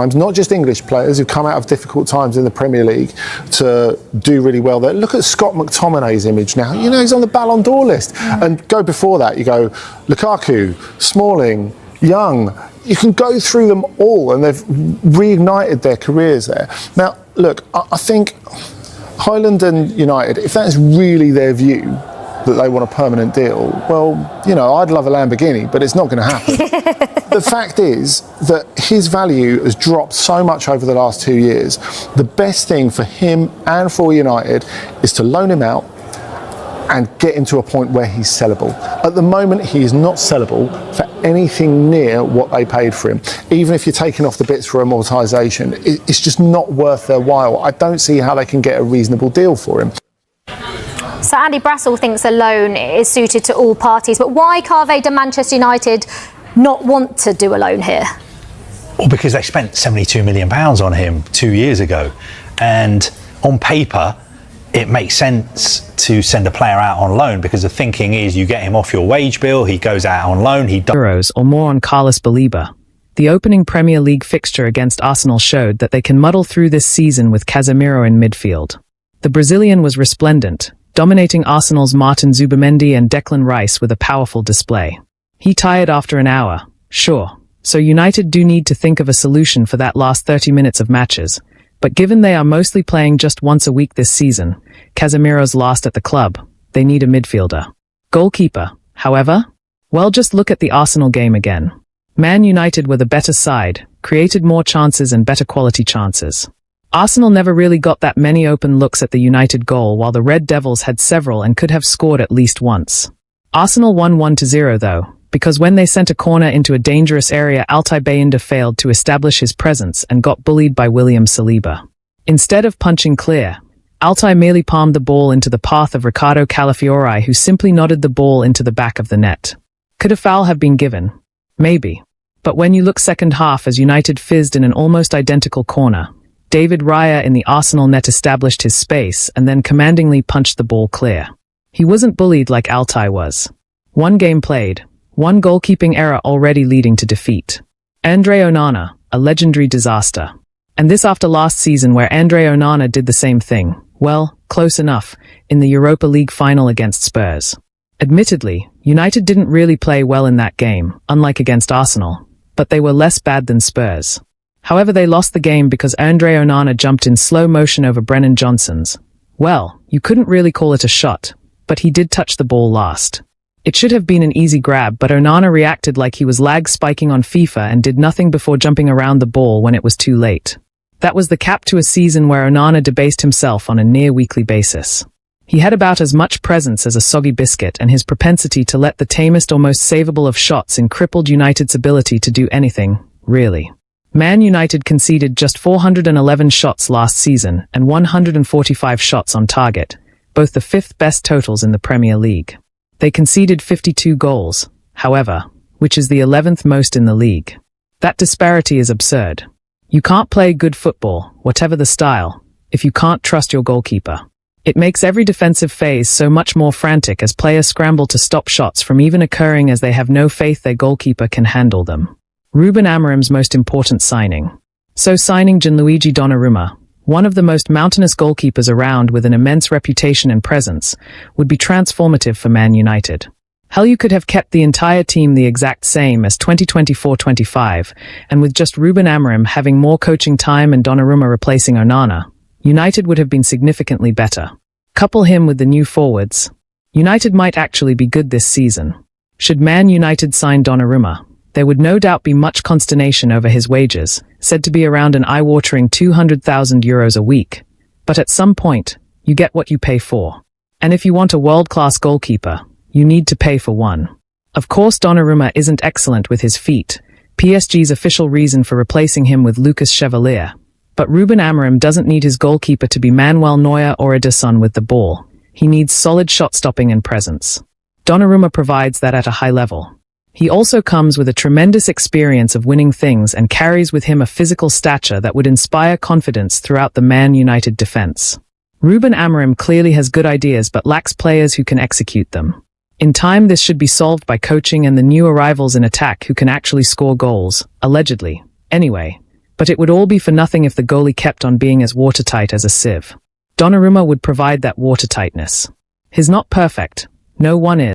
times, not just English players who've come out of difficult times in the Premier League to do really well there. Look at Scott McTominay's image now. You know, he's on the Ballon d'Or list. And go before that, you go Lukaku, Smalling, Young. You can go through them all, and they've reignited their careers there. Now, look, I think Hojlund and United, if that's really their view, that they want a permanent deal, well, you know, I'd love a Lamborghini, but it's not going to happen. The fact is that his value has dropped so much over the last 2 years. The best thing for him and for United is to loan him out and get him to a point where he's sellable. At the moment, he is not sellable for anything near what they paid for him. Even if you're taking off the bits for amortisation, it's just not worth their while. I don't see how they can get a reasonable deal for him. So Andy Brassell thinks a loan is suited to all parties, but why, Carve, do Manchester United not want to do a loan here? Well, because they spent £72 million on him 2 years ago. And on paper, it makes sense to send a player out on loan, because the thinking is you get him off your wage bill, he goes out on loan, Euros or more on Carlos Baleba. The opening Premier League fixture against Arsenal showed that they can muddle through this season with Casemiro in midfield. The Brazilian was resplendent, dominating Arsenal's Martin Zubimendi and Declan Rice with a powerful display. He tired after an hour, sure, so United do need to think of a solution for that last 30 minutes of matches. But given they are mostly playing just once a week this season, Casemiro's last at the club, they need a midfielder. Goalkeeper, however? Well, just look at the Arsenal game again. Man United were the better side, created more chances and better quality chances. Arsenal never really got that many open looks at the United goal, while the Red Devils had several and could have scored at least once. Arsenal won 1-0 though, because when they sent a corner into a dangerous area, Altay Bayindir failed to establish his presence and got bullied by William Saliba. Instead of punching clear, Altay merely palmed the ball into the path of Ricardo Calafiori, who simply nodded the ball into the back of the net. Could a foul have been given? Maybe. But when you look second half, as United fizzed in an almost identical corner, David Raya in the Arsenal net established his space and then commandingly punched the ball clear. He wasn't bullied like Altay was. One game played, one goalkeeping error already leading to defeat. Andre Onana, a legendary disaster. And this after last season, where Andre Onana did the same thing. Well, close enough, in the Europa League final against Spurs. Admittedly, United didn't really play well in that game, unlike against Arsenal, but they were less bad than Spurs. However, they lost the game because Andre Onana jumped in slow motion over Brennan Johnson's. Well, you couldn't really call it a shot, but he did touch the ball last. It should have been an easy grab, but Onana reacted like he was lag spiking on FIFA and did nothing before jumping around the ball when it was too late. That was the cap to a season where Onana debased himself on a near-weekly basis. He had about as much presence as a soggy biscuit, and his propensity to let the tamest or most savable of shots in crippled United's ability to do anything, really. Man United conceded just 411 shots last season and 145 shots on target, both the fifth best totals in the Premier League. They conceded 52 goals, however, which is the 11th most in the league. That disparity is absurd. You can't play good football, whatever the style, if you can't trust your goalkeeper. It makes every defensive phase so much more frantic as players scramble to stop shots from even occurring, as they have no faith their goalkeeper can handle them. Ruben Amorim's most important signing. So signing Gianluigi Donnarumma, one of the most mountainous goalkeepers around with an immense reputation and presence, would be transformative for Man United. Hell, you could have kept the entire team the exact same as 2024-25, and with just Ruben Amorim having more coaching time and Donnarumma replacing Onana, United would have been significantly better. Couple him with the new forwards. United might actually be good this season. Should Man United sign Donnarumma, there would no doubt be much consternation over his wages, said to be around an eye-watering €200,000 a week. But at some point, you get what you pay for. And if you want a world-class goalkeeper, you need to pay for one. Of course, Donnarumma isn't excellent with his feet, PSG's official reason for replacing him with Lucas Chevalier. But Ruben Amorim doesn't need his goalkeeper to be Manuel Neuer or Ederson with the ball. He needs solid shot-stopping and presence. Donnarumma provides that at a high level. He also comes with a tremendous experience of winning things and carries with him a physical stature that would inspire confidence throughout the Man United defense. Ruben Amorim clearly has good ideas but lacks players who can execute them. In time, this should be solved by coaching and the new arrivals in attack who can actually score goals, allegedly. Anyway, But it would all be for nothing if the goalie kept on being as watertight as a sieve. Donnarumma would provide that watertightness. He's not perfect. No one is.